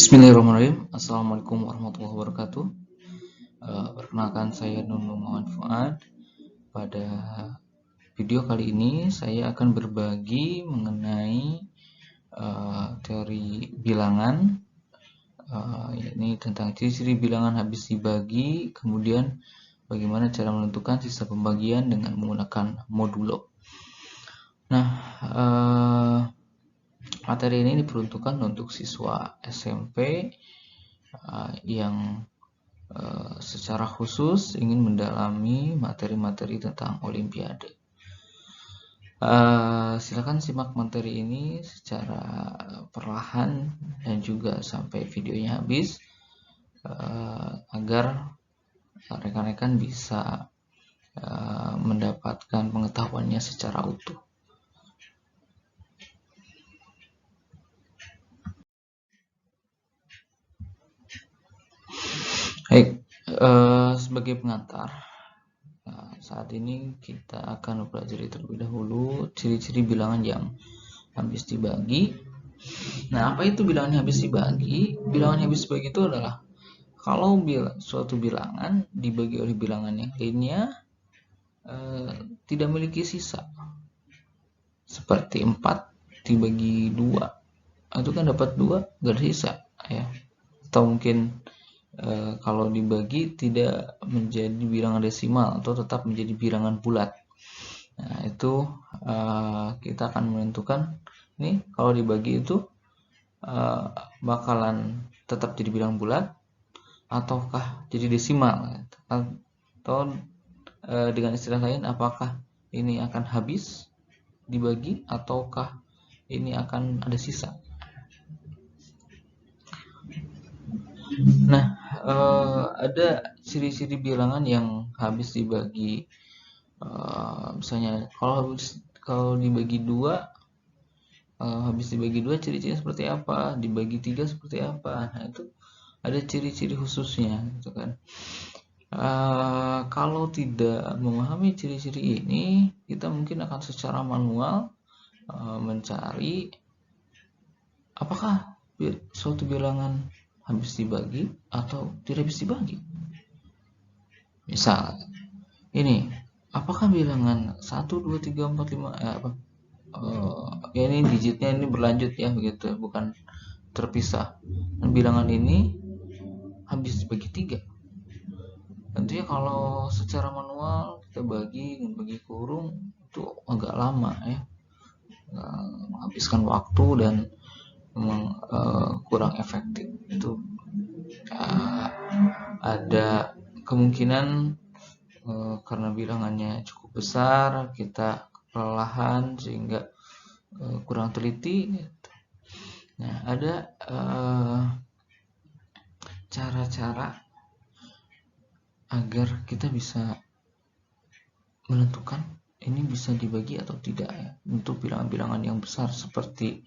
Bismillahirrahmanirrahim. Assalamualaikum warahmatullahi wabarakatuh. Perkenalkan, saya Nunu Muhammad Fuad. Pada video kali ini saya akan berbagi mengenai teori bilangan, yakni tentang ciri-ciri bilangan habis dibagi, kemudian bagaimana cara menentukan sisa pembagian dengan menggunakan modulo. Nah, materi ini diperuntukkan untuk siswa SMP yang secara khusus ingin mendalami materi-materi tentang Olimpiade. Silakan simak materi ini secara perlahan dan juga sampai videonya habis agar rekan-rekan bisa mendapatkan pengetahuannya secara utuh. Baik, sebagai pengantar, saat ini kita akan mempelajari terlebih dahulu ciri-ciri bilangan yang habis dibagi. Nah, apa itu bilangan yang habis dibagi? Bilangan yang habis dibagi itu adalah kalau suatu bilangan dibagi oleh bilangan yang lainnya tidak memiliki sisa. Seperti 4 dibagi 2, itu kan dapat 2, gak ada sisa ya. Atau mungkin kalau dibagi tidak menjadi bilangan desimal atau tetap menjadi bilangan bulat. Nah, itu kita akan menentukan ini kalau dibagi itu bakalan tetap jadi bilangan bulat ataukah jadi desimal, atau dengan istilah lain, apakah ini akan habis dibagi ataukah ini akan ada sisa. Nah, ada ciri-ciri bilangan yang habis dibagi. Misalnya kalau dibagi 2, habis dibagi 2 ciri-cirinya seperti apa, dibagi 3 seperti apa. Nah, itu ada ciri-ciri khususnya gitu kan. Kalau tidak memahami ciri-ciri ini, kita mungkin akan secara manual mencari apakah suatu bilangan habis dibagi atau tidak habis dibagi. Misal ini, apakah bilangan 1, 2, 3, 4, 5 ya ini digitnya ini berlanjut ya begitu, bukan terpisah. Dan bilangan ini habis dibagi 3. Tentunya kalau secara manual kita bagi kurung itu agak lama ya, menghabiskan waktu dan memang kurang efektif. Itu ada kemungkinan karena bilangannya cukup besar kita kelelahan sehingga kurang teliti gitu. Nah, ada cara-cara agar kita bisa menentukan ini bisa dibagi atau tidak ya, untuk bilangan-bilangan yang besar seperti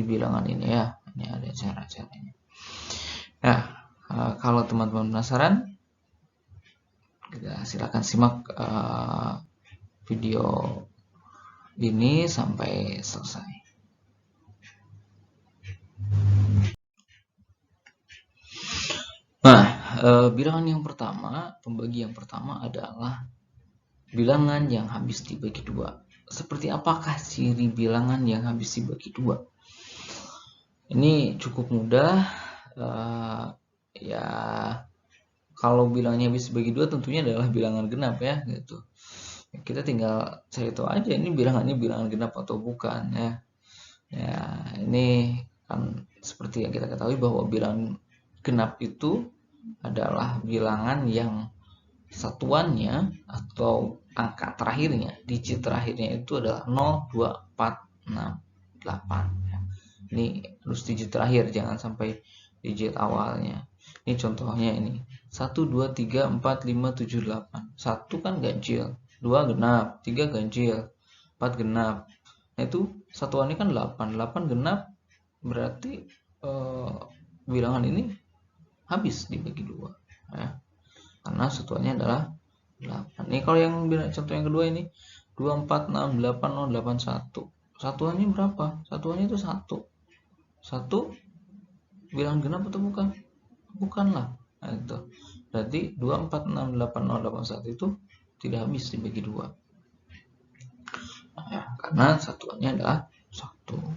bilangan ini ya. Ini ada cara-caranya. Nah, kalau teman-teman penasaran, kita silakan simak video ini sampai selesai. Nah, bilangan yang pertama, pembagi yang pertama adalah bilangan yang habis dibagi 2. Seperti apakah ciri bilangan yang habis dibagi 2? Ini cukup mudah. Ya, kalau bilangannya habis dibagi 2 tentunya adalah bilangan genap ya gitu. Kita tinggal cari tahu aja ini bilangannya bilangan genap atau bukan ya. Ya, ini kan seperti yang kita ketahui bahwa bilangan genap itu adalah bilangan yang satuannya atau angka terakhirnya, digit terakhirnya itu adalah 0, 2, 4, 6, 8 ya. Ini harus digit terakhir, jangan sampai digit awalnya. Ini contohnya ini 1, 2, 3, 4, 5, 7, 8. 1 kan ganjil, 2 genap, 3 ganjil, 4 genap. Nah, itu satuannya kan 8. 8 genap berarti bilangan ini habis dibagi 2 ya. Karena satuannya adalah 8. Nih kalau yang contoh yang kedua ini 2, 4, 6, 8, 0, 8, 1. Satuannya berapa? Satuannya itu 1. 1 bilangan genap atau bukan? Bukanlah. Nah, itu. Berarti 2, 4, 6, 8, 0, 8, 1 itu tidak habis dibagi 2. Nah, ya, karena satuannya adalah 1.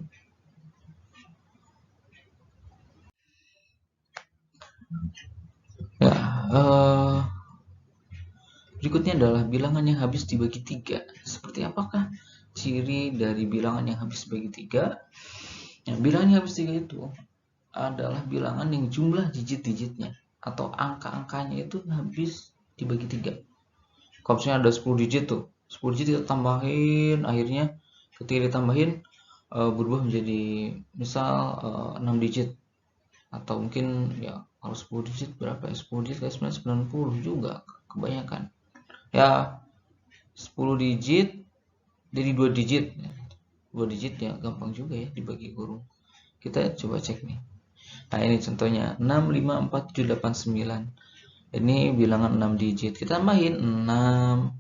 Ya, berikutnya adalah bilangan yang habis dibagi 3. Seperti apakah ciri dari bilangan yang habis dibagi 3? Ya, bilangan yang habis 3 itu adalah bilangan yang jumlah digit-digitnya atau angka-angkanya itu habis dibagi 3. Kalau misalnya ada 10 digit tuh, 10 digit kita tambahin, akhirnya ketika ditambahin berubah menjadi misal 6 digit, atau mungkin ya kalau 10 digit berapa ya, 10 digit kayak 90 juga kebanyakan ya. 10 digit jadi 2 digit, 2 digit ya gampang juga ya dibagi kurung. Kita coba cek nih. Nah ini contohnya 6, 5, 4, 7, 8, 9. Ini bilangan 6 digit. Kita tambahin 6.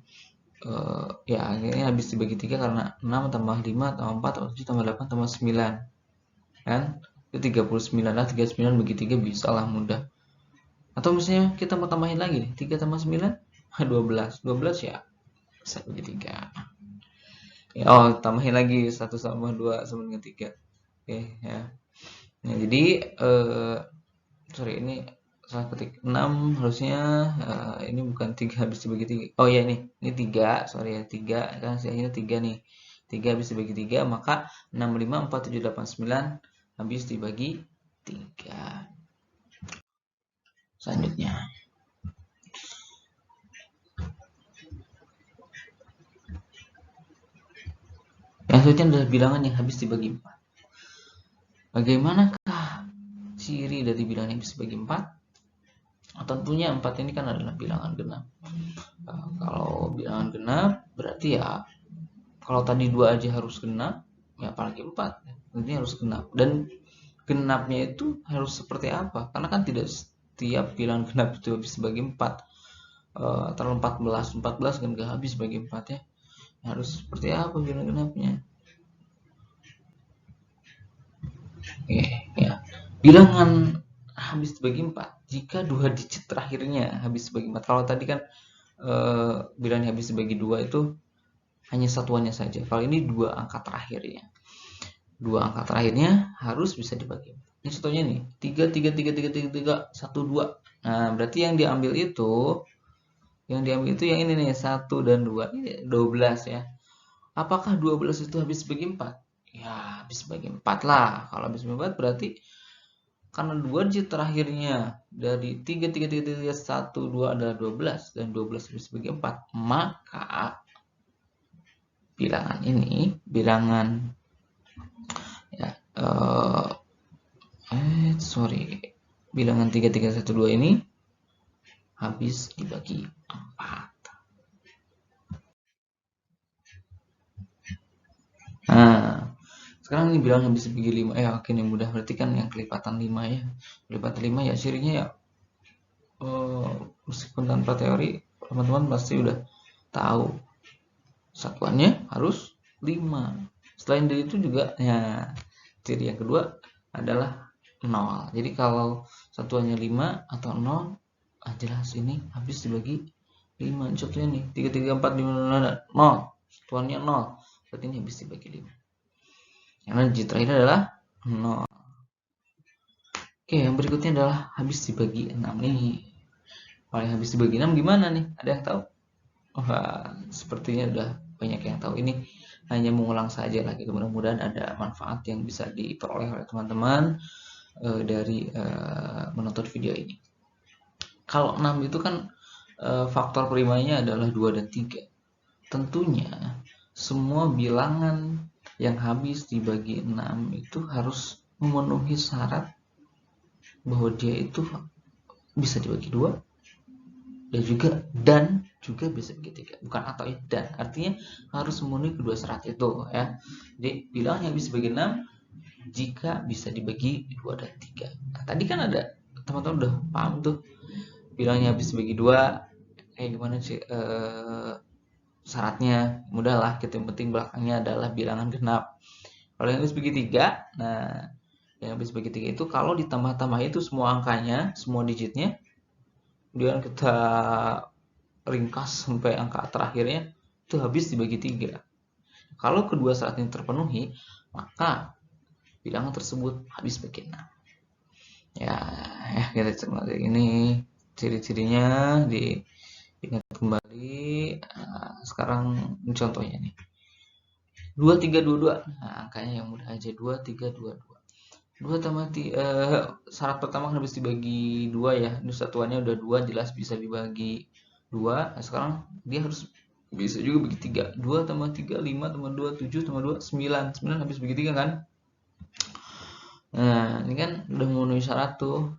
Ya ini habis dibagi 3 karena 6 tambah 5 tambah 4 tambah 7 tambah 8 tambah 9. Kan? Itu 39 lah. 39 bagi 3 bisa lah mudah. Atau misalnya kita mau tambahin lagi nih. 3 tambah 9 12. 12 ya bisa bagi 3. Ya, tambahin lagi 1 tambah 2 sama dengan 3. Oke ya. Nah, jadi sorry ini salah ketik 6 harusnya ini bukan 3 habis dibagi 3. Oh ya ini 3, sorry ya 3 kan hasilnya 3 nih. 3 habis dibagi 3 maka 6, 5, 4, 7, 8, 9 habis dibagi 3. Selanjutnya. Yang selanjutnya adalah bilangan yang habis dibagi 4. Bagaimanakah ciri dari bilangan yang habis dibagi 4? Tentunya 4 ini kan adalah bilangan genap. Kalau bilangan genap berarti ya kalau tadi 2 aja harus genap, ya apalagi 4 tentunya harus genap. Dan genapnya itu harus seperti apa? Karena kan tidak setiap bilangan genap itu habis bagi 4. Terlalu 14 kan gak habis bagi 4 ya. Harus seperti apa bilangan genapnya? Oke, ya. Bilangan habis bagi 4 jika 2 digit terakhirnya habis bagi 4. Kalau tadi kan bilangan habis bagi 2 itu hanya satuannya saja. Kalau ini 2 angka terakhirnya. 2 angka terakhirnya harus bisa dibagi. Ini contohnya nih, 3, 3, 3, 3, 3, 3, 1, 2. Nah, berarti yang diambil itu yang ini nih, 1 dan 2. Ini 12 ya. Apakah 12 itu habis bagi 4? Ya, habis bagi 4 lah. Kalau habis bagi 4 berarti karena 2 digit terakhirnya dari 3, 3, 3, 3, 1, 2 adalah 12 dan 12 habis bagi 4, maka bilangan ini, bilangan ya, bilangan 3, 3, 1, 2 ini habis dibagi 4. Nah, sekarang ini bilangan habis dibagi 5. Oke nih mudah, berarti kan yang kelipatan 5 ya. Kelipatan 5 ya cirinya ya meskipun tanpa teori teman-teman pasti udah tahu satuannya harus 5. Selain dari itu juga ya ciri yang kedua adalah 0. Jadi kalau satuannya 5 atau 0, jelas ini habis dibagi 5. Contohnya nih 3, 3, 4, 5, 0. Satuannya 0. Berarti ini habis dibagi 5. Karena digit terakhir adalah 0. Oke, yang berikutnya adalah habis dibagi 6 nih. Paling habis dibagi 6 gimana nih? Ada yang tahu? Wah, sepertinya udah banyak yang tahu. Ini hanya mengulang saja lagi. Mudah-mudahan ada manfaat yang bisa diperoleh oleh teman-teman dari menonton video ini. Kalau 6 itu kan faktor primanya adalah 2 dan 3. Tentunya semua bilangan yang habis dibagi 6 itu harus memenuhi syarat bahwa dia itu bisa dibagi 2 dan juga bisa bagi 3. Bukan atau ya, dan. Artinya harus memenuhi kedua syarat itu ya. Jadi bilangan yang bisa dibagi 6 jika bisa dibagi 2 dan 3. Nah, tadi kan ada teman-teman udah paham tuh bilangnya habis dibagi 2 gimana sih syaratnya. Mudah lah, kita yang penting belakangnya adalah bilangan genap. Kalau yang habis bagi 3, nah yang habis bagi 3 itu kalau ditambah-tambah itu semua angkanya, semua digitnya, kemudian kita ringkas sampai angka terakhirnya, itu habis dibagi 3. Kalau kedua syarat ini terpenuhi, maka bilangan tersebut habis bagi 6. Ya, kita cermati ini ciri-cirinya, diingat kembali. Sekarang contohnya nih. 2, 3, 2, 2. Nah, angkanya yang mudah aja. 2, 3, 2, 2. 2 tambah syarat pertama kan habis dibagi 2 ya. Ini satuannya udah 2, jelas bisa dibagi 2. Nah, sekarang dia harus bisa juga bagi 3. 2 tambah 3, 5 tambah 2, 7 tambah 2, 9. 9 habis bagi 3 kan? Nah, ini kan udah memenuhi syarat tuh.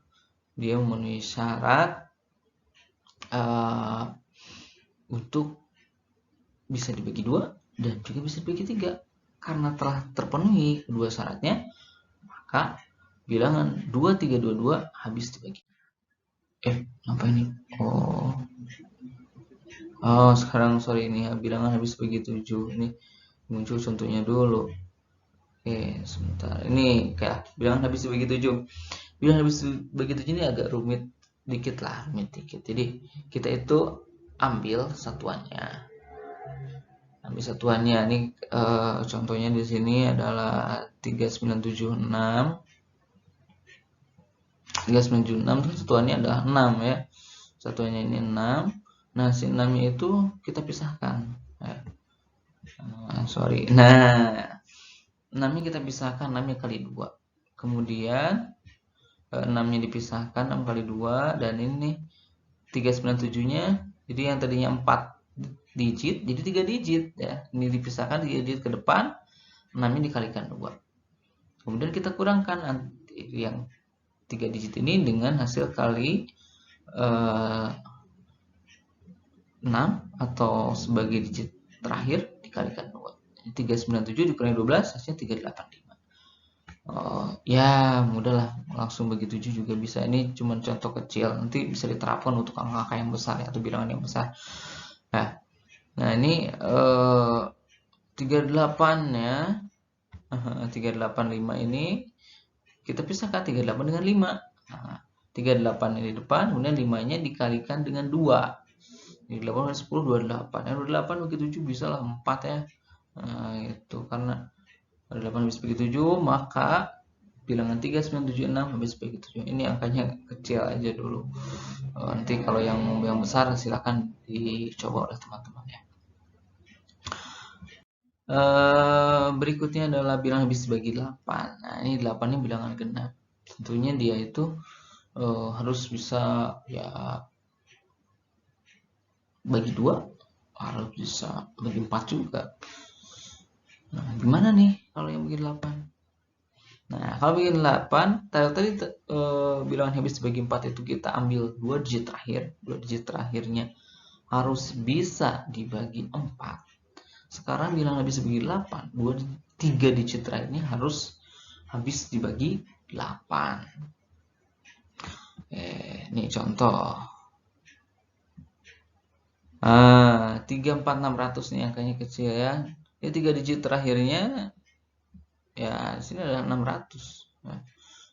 Dia memenuhi syarat untuk bisa dibagi 2 dan juga bisa dibagi 3. Karena telah terpenuhi kedua syaratnya, maka bilangan 2, 3, 2, 2 habis dibagi. Apa ini? Sekarang sorry ini ya, bilangan habis bagi 7. Ini muncul contohnya dulu. Sebentar. Ini kayak bilangan habis bagi 7. Bilangan habis bagi 7 ini agak rumit dikit. Jadi kita itu ambil satuannya. Ini contohnya di sini adalah 3976. 3976 itu satuannya adalah 6 ya. Satuannya ini 6. Nah, si 6-nya itu kita pisahkan. Nah, 6-nya kita pisahkan, 6-nya kali 2. Kemudian 6-nya dipisahkan 6 kali 2, dan ini 397-nya, jadi yang tadinya 4 digit jadi 3 digit ya. Ini dipisahkan 3 digit ke depan, 6-nya dikalikan 2. Kemudian kita kurangkan yang 3 digit ini dengan hasil kali 6 atau sebagai digit terakhir dikalikan 2. 397 dikurangi 12 hasilnya 385. Ya mudah lah, langsung bagi 7 juga bisa. Ini cuma contoh kecil, nanti bisa diterapkan untuk angka-angka yang besar ya, atau bilangan yang besar. Nah ini 38 ya. 385 ini kita pisahkan 38 dengan 5. 38 ini di depan, kemudian 5-nya dikalikan dengan 2. 8 kali 10, 28. 28 bagi 7 bisa lah 4 ya. Itu karena 8 habis bagi 7, maka bilangan 3976 habis bagi 7. Ini angkanya kecil aja dulu. Nanti kalau yang besar silahkan dicoba oleh teman-teman ya. Berikutnya adalah bilangan habis bagi 8. Nah, ini 8 ini bilangan genap. Tentunya dia itu harus bisa ya bagi 2, harus bisa bagi 4 juga. Nah, gimana nih kalau yang bagi 8? Nah, kalau bagi 8, tadi bilangan habis bagi 4 itu kita ambil 2 digit terakhir. 2 digit terakhirnya harus bisa dibagi 4. Sekarang bilangan habis bagi 8, 3 digit terakhirnya harus habis dibagi 8. Ini contoh. 34600 nih angkanya kecil ya. Ini 3 digit terakhirnya ya di sini adalah 600. Nah,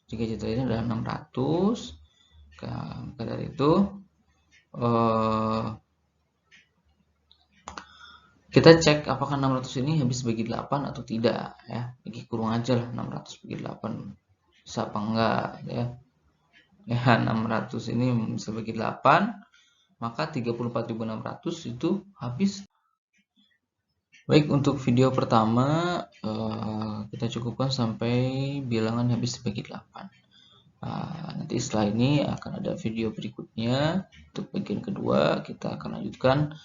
3 digit terakhirnya adalah 600. Maka dari itu kita cek apakah 600 ini habis bagi 8 atau tidak ya. Bagi kurung aja lah 600 bagi 8 bisa apa enggak ya. 600 ini bisa bagi 8, maka 34.600 itu habis. Baik, untuk video pertama kita cukupkan sampai bilangan habis dibagi 8. Nanti setelah ini akan ada video berikutnya. Untuk bagian kedua kita akan lanjutkan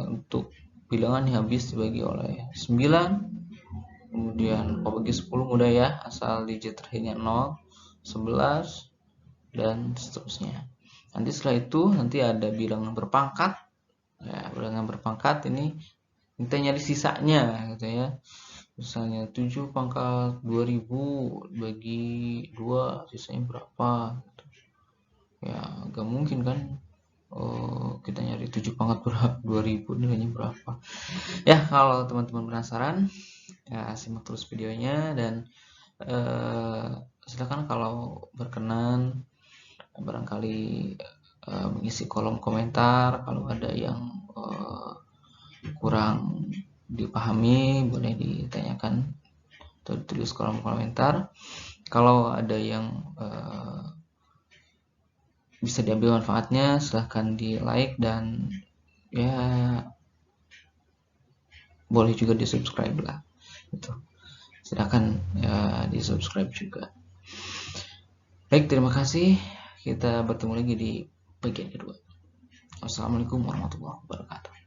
untuk bilangan yang habis dibagi oleh 9. Kemudian kalau bagi 10 mudah ya, asal digit terakhirnya 0, 11 dan seterusnya. Nanti setelah itu nanti ada bilangan berpangkat. Ya, bilangan berpangkat ini kita nyari sisanya gitu ya. Misalnya 7 pangkat 2000 bagi 2 sisanya berapa gitu. Ya gak mungkin kan kita nyari 7 pangkat berapa 2000 nilainya berapa. Ya kalau teman-teman penasaran ya simak terus videonya, dan Silakan kalau berkenan barangkali mengisi kolom komentar. Kalau ada yang kurang dipahami boleh ditanyakan atau ditulis kolom komentar. Kalau ada yang bisa diambil manfaatnya, silahkan di like dan ya boleh juga di subscribe lah gitu. Silahkan ya di subscribe juga. Baik, terima kasih, kita bertemu lagi di bagian kedua. Wassalamualaikum warahmatullahi wabarakatuh.